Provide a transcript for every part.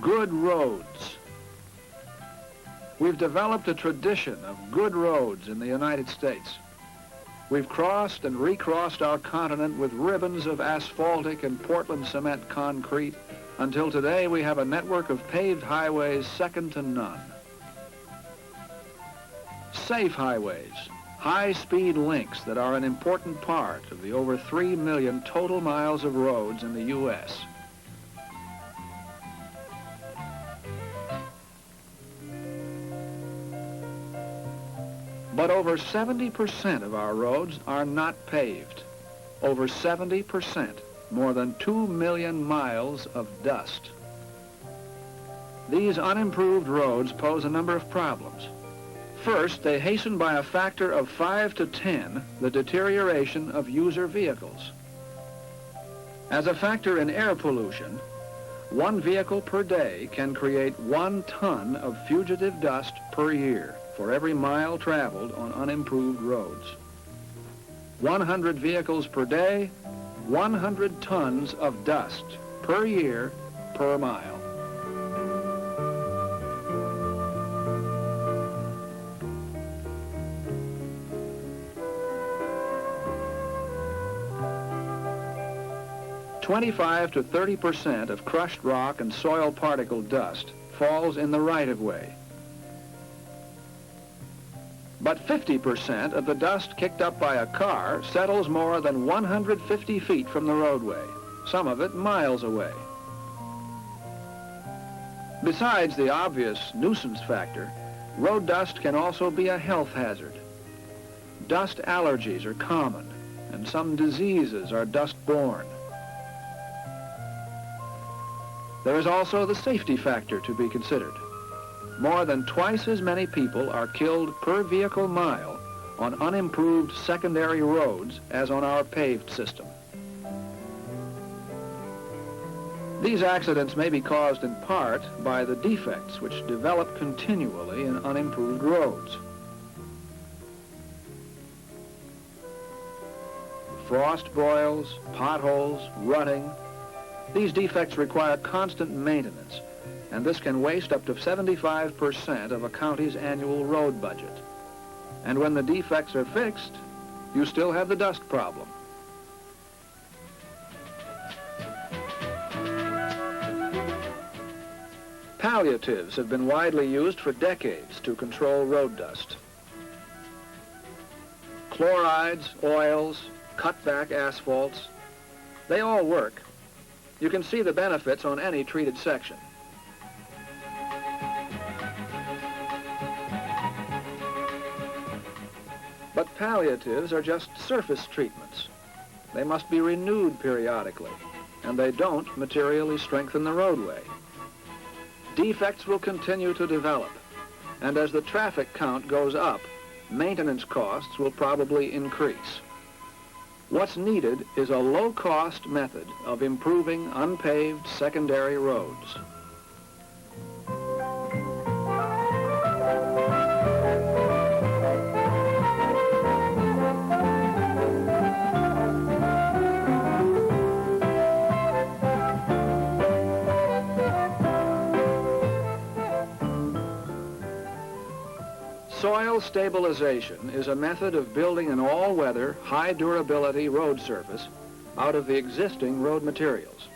good roads. We've developed a tradition of good roads in the United States. We've crossed and recrossed our continent with ribbons of asphaltic and Portland cement concrete until today we have a network of paved highways second to none. Safe highways, high-speed links that are an important part of the over 3 million total miles of roads in the U.S. But over 70% of our roads are not paved. Over 70%, more than 2 million miles of dust. These unimproved roads pose a number of problems. First, they hasten by a factor of 5 to 10 the deterioration of user vehicles. As a factor in air pollution, one vehicle per day can create 1 ton of fugitive dust per year for every mile traveled on unimproved roads. 100 vehicles per day, 100 tons of dust per year per mile. "25 to 30% of crushed rock and soil particle dust falls in the right-of-way. But 50% of the dust kicked up by a car settles more than 150 feet from the roadway, some of it miles away. Besides the obvious nuisance factor, road dust can also be a health hazard. Dust allergies are common, and some diseases are dust-borne. There is also the safety factor to be considered. More than twice as many people are killed per vehicle mile on unimproved secondary roads as on our paved system. These accidents may be caused in part by the defects which develop continually in unimproved roads. Frost boils, potholes, rutting. These defects require constant maintenance, and this can waste up to 75% of a county's annual road budget. And when the defects are fixed, you still have the dust problem. Palliatives have been widely used for decades to control road dust. Chlorides, oils, cut-back asphalts, they all work. You can see the benefits on any treated section. But palliatives are just surface treatments. They must be renewed periodically, and they don't materially strengthen the roadway. Defects will continue to develop, and as the traffic count goes up, maintenance costs will probably increase. What's needed is a low-cost method of improving unpaved secondary roads. Soil stabilization is a method of building an all-weather, high-durability road surface out of the existing road materials.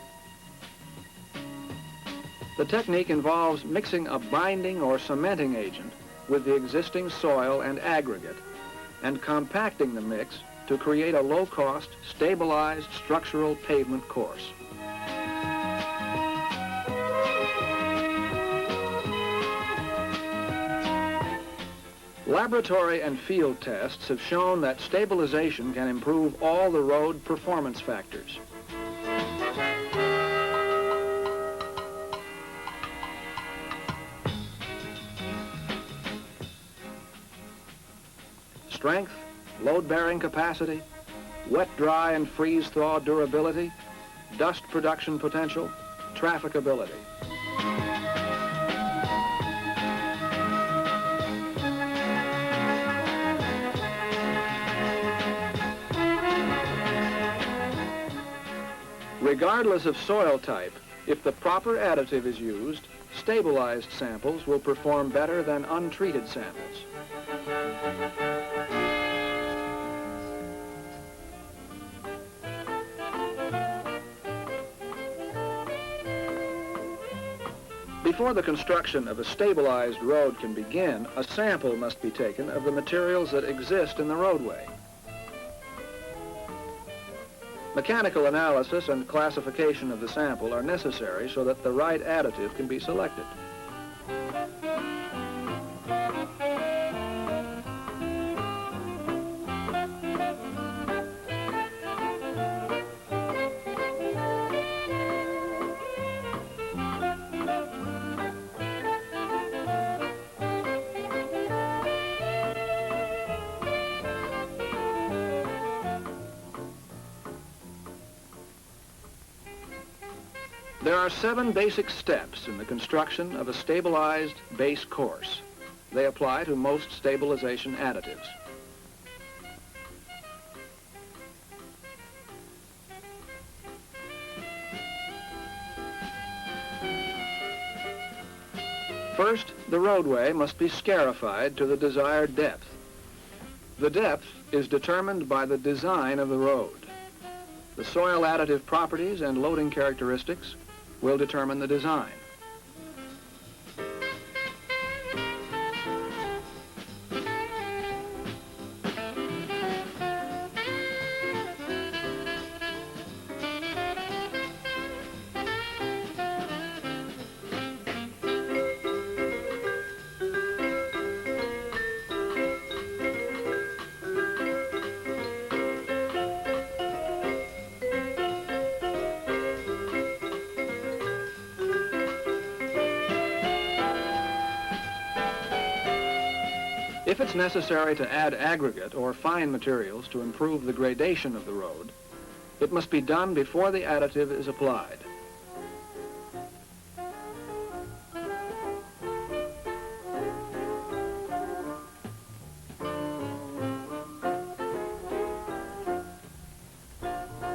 The technique involves mixing a binding or cementing agent with the existing soil and aggregate and compacting the mix to create a low-cost, stabilized structural pavement course. Laboratory and field tests have shown that stabilization can improve all the road performance factors. Strength, load-bearing capacity, wet-dry and freeze-thaw durability, dust production potential, trafficability. Regardless of soil type, if the proper additive is used, stabilized samples will perform better than untreated samples. Before the construction of a stabilized road can begin, a sample must be taken of the materials that exist in the roadway. Mechanical analysis and classification of the sample are necessary so that the right additive can be selected. There are 7 basic steps in the construction of a stabilized base course. They apply to most stabilization additives. First, the roadway must be scarified to the desired depth. The depth is determined by the design of the road. The soil additive properties and loading characteristics will determine the design. If it's necessary to add aggregate or fine materials to improve the gradation of the road, it must be done before the additive is applied.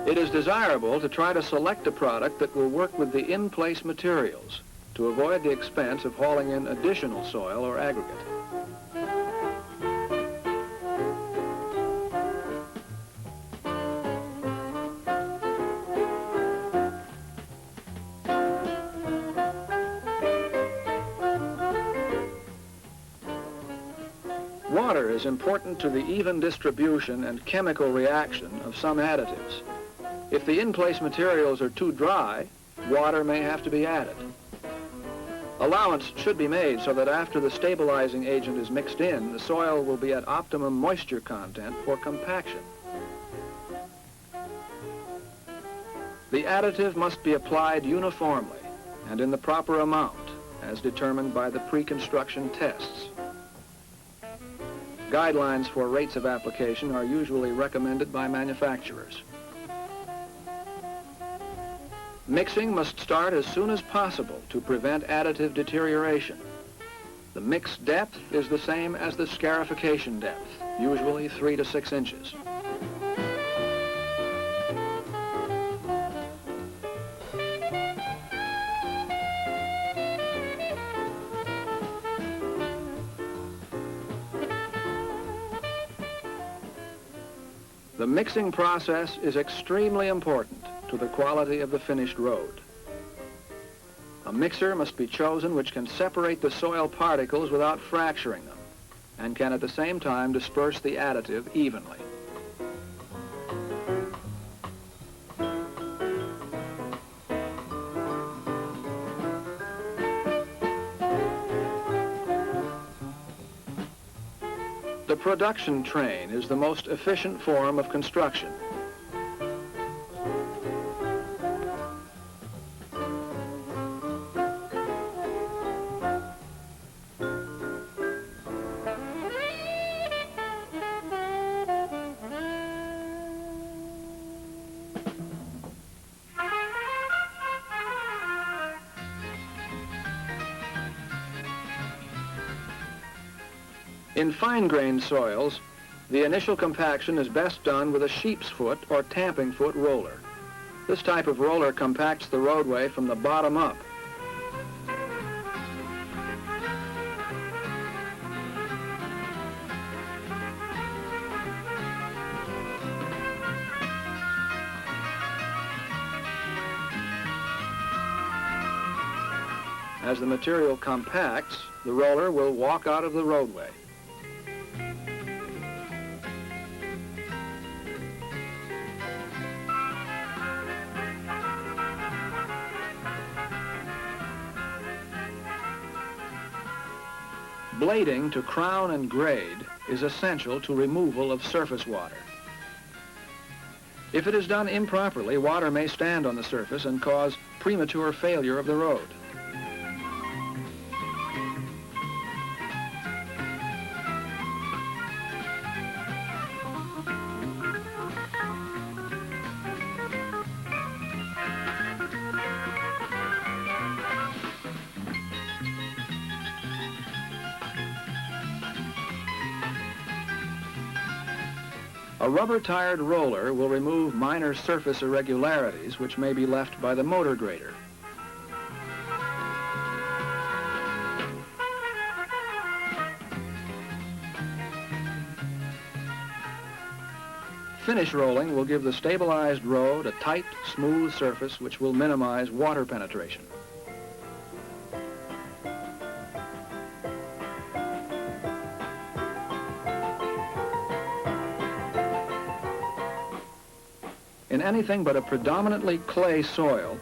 It is desirable to try to select a product that will work with the in-place materials to avoid the expense of hauling in additional soil or aggregate. Water is important to the even distribution and chemical reaction of some additives. If the in-place materials are too dry, water may have to be added. Allowance should be made so that after the stabilizing agent is mixed in, the soil will be at optimum moisture content for compaction. The additive must be applied uniformly and in the proper amount, as determined by the pre-construction tests. Guidelines for rates of application are usually recommended by manufacturers. Mixing must start as soon as possible to prevent additive deterioration. The mix depth is the same as the scarification depth, usually 3 to 6 inches. The mixing process is extremely important to the quality of the finished road. A mixer must be chosen which can separate the soil particles without fracturing them and can at the same time disperse the additive evenly. The production train is the most efficient form of construction. In fine-grained soils, the initial compaction is best done with a sheep's foot or tamping foot roller. This type of roller compacts the roadway from the bottom up. As the material compacts, the roller will walk out of the roadway. Blading to crown and grade is essential to removal of surface water. If it is done improperly, water may stand on the surface and cause premature failure of the road. A rubber-tired roller will remove minor surface irregularities which may be left by the motor grader. Finish rolling will give the stabilized road a tight, smooth surface which will minimize water penetration. In anything but a predominantly clay soil,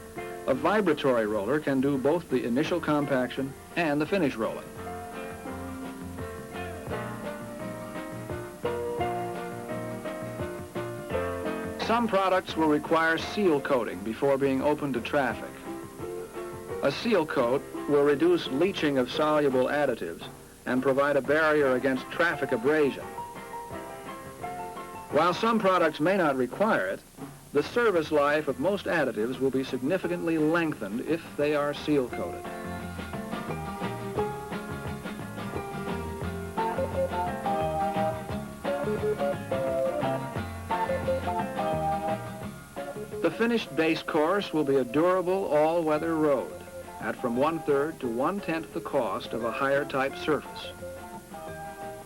a vibratory roller can do both the initial compaction and the finish rolling. Some products will require seal coating before being opened to traffic. A seal coat will reduce leaching of soluble additives and provide a barrier against traffic abrasion. While some products may not require it, the service life of most additives will be significantly lengthened if they are seal coated. The finished base course will be a durable all-weather road at from 1/3 to 1/10 the cost of a higher type surface.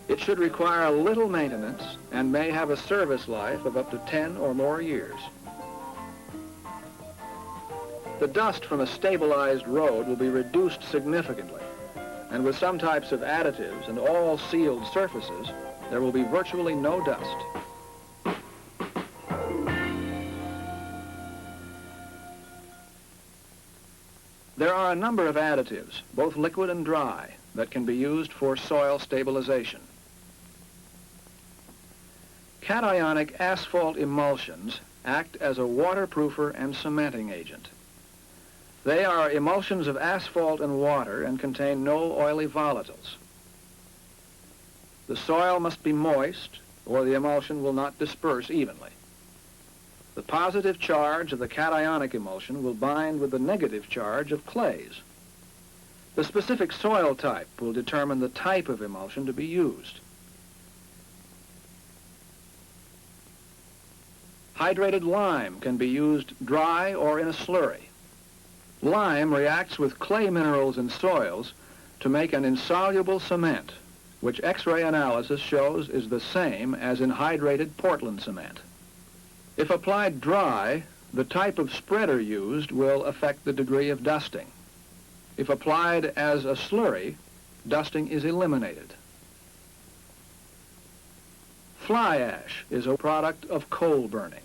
It should require little maintenance and may have a service life of up to 10 or more years. The dust from a stabilized road will be reduced significantly, and with some types of additives and all sealed surfaces, there will be virtually no dust. There are a number of additives, both liquid and dry, that can be used for soil stabilization. Cationic asphalt emulsions act as a waterproofer and cementing agent. They are emulsions of asphalt and water and contain no oily volatiles. The soil must be moist or the emulsion will not disperse evenly. The positive charge of the cationic emulsion will bind with the negative charge of clays. The specific soil type will determine the type of emulsion to be used. Hydrated lime can be used dry or in a slurry. Lime reacts with clay minerals in soils to make an insoluble cement, which X-ray analysis shows is the same as in hydrated Portland cement. If applied dry, the type of spreader used will affect the degree of dusting. If applied as a slurry, dusting is eliminated. Fly ash is a product of coal burning.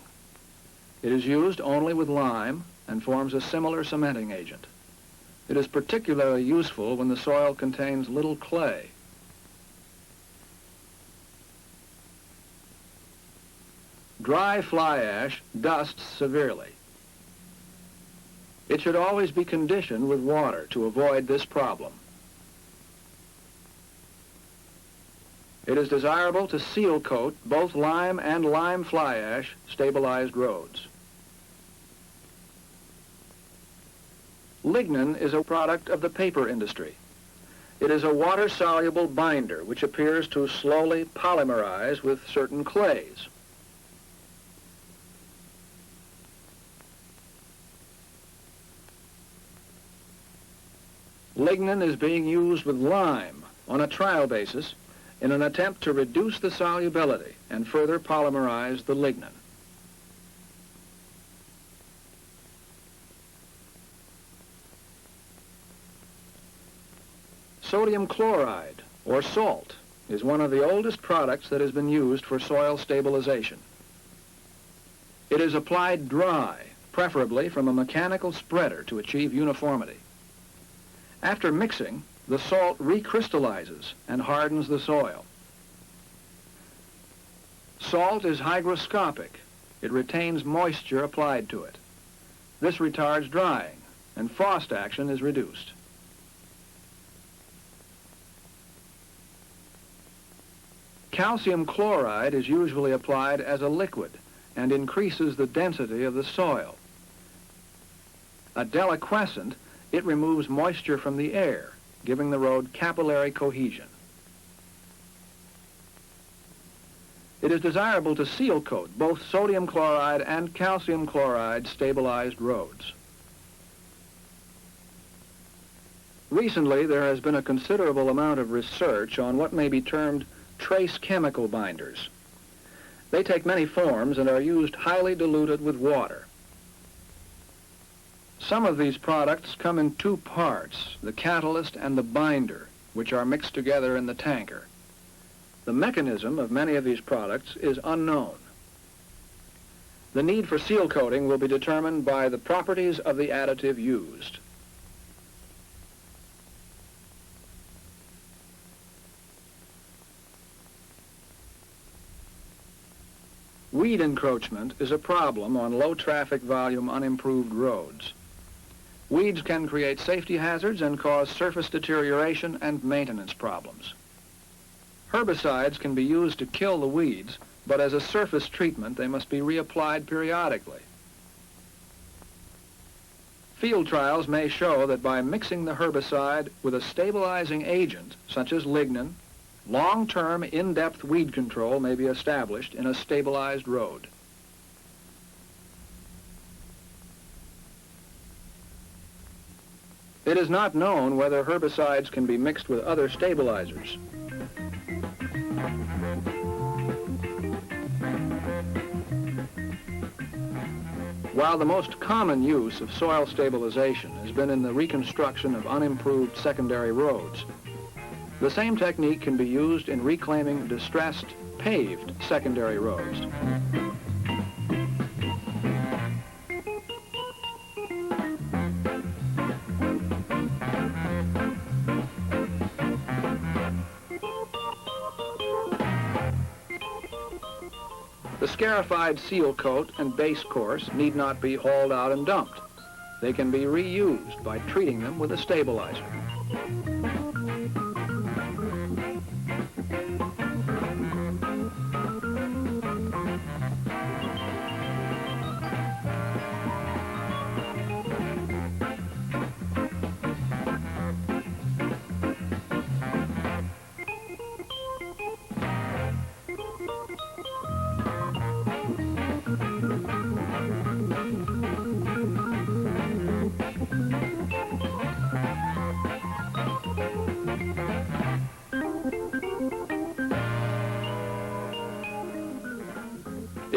It is used only with lime and forms a similar cementing agent. It is particularly useful when the soil contains little clay. Dry fly ash dusts severely. It should always be conditioned with water to avoid this problem. It is desirable to seal coat both lime and lime fly ash stabilized roads. Lignin is a product of the paper industry. It is a water-soluble binder which appears to slowly polymerize with certain clays. Lignin is being used with lime on a trial basis in an attempt to reduce the solubility and further polymerize the lignin. Sodium chloride, or salt, is one of the oldest products that has been used for soil stabilization. It is applied dry, preferably from a mechanical spreader to achieve uniformity. After mixing, the salt recrystallizes and hardens the soil. Salt is hygroscopic. It retains moisture applied to it. This retards drying, and frost action is reduced. Calcium chloride is usually applied as a liquid and increases the density of the soil. A deliquescent, it removes moisture from the air, giving the road capillary cohesion. It is desirable to seal coat both sodium chloride and calcium chloride stabilized roads. Recently, there has been a considerable amount of research on what may be termed trace chemical binders. They take many forms and are used highly diluted with water. Some of these products come in two parts, the catalyst and the binder, which are mixed together in the tanker. The mechanism of many of these products is unknown. The need for seal coating will be determined by the properties of the additive used. Weed encroachment is a problem on low traffic volume unimproved roads. Weeds can create safety hazards and cause surface deterioration and maintenance problems. Herbicides can be used to kill the weeds, but as a surface treatment they must be reapplied periodically. Field trials may show that by mixing the herbicide with a stabilizing agent, such as lignin, long-term, in-depth weed control may be established in a stabilized road. It is not known whether herbicides can be mixed with other stabilizers. While the most common use of soil stabilization has been in the reconstruction of unimproved secondary roads, the same technique can be used in reclaiming distressed, paved secondary roads. The scarified seal coat and base course need not be hauled out and dumped. They can be reused by treating them with a stabilizer.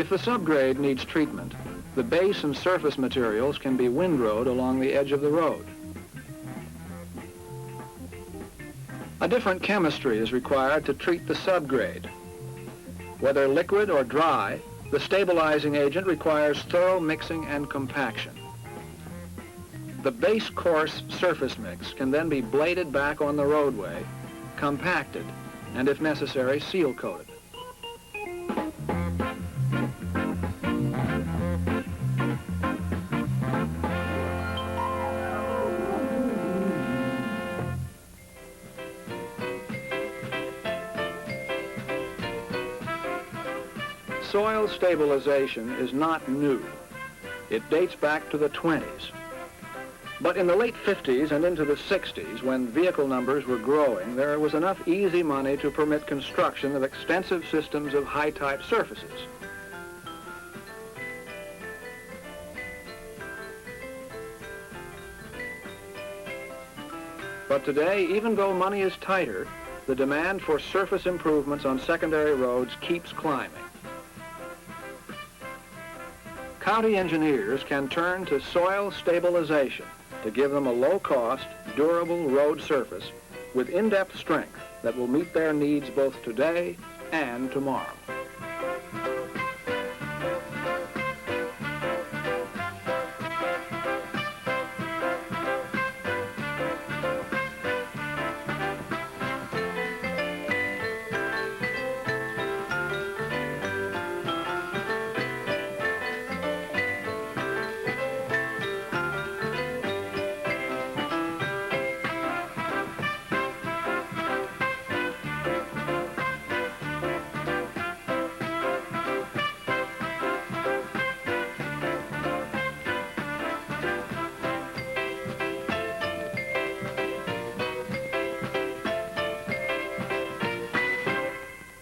If the subgrade needs treatment, the base and surface materials can be windrowed along the edge of the road. A different chemistry is required to treat the subgrade. Whether liquid or dry, the stabilizing agent requires thorough mixing and compaction. The base course surface mix can then be bladed back on the roadway, compacted, and if necessary, seal coated. Soil stabilization is not new. It dates back to the 20s. But in the late 50s and into the 60s, when vehicle numbers were growing, there was enough easy money to permit construction of extensive systems of high-type surfaces. But today, even though money is tighter, the demand for surface improvements on secondary roads keeps climbing. County engineers can turn to soil stabilization to give them a low-cost, durable road surface with in-depth strength that will meet their needs both today and tomorrow.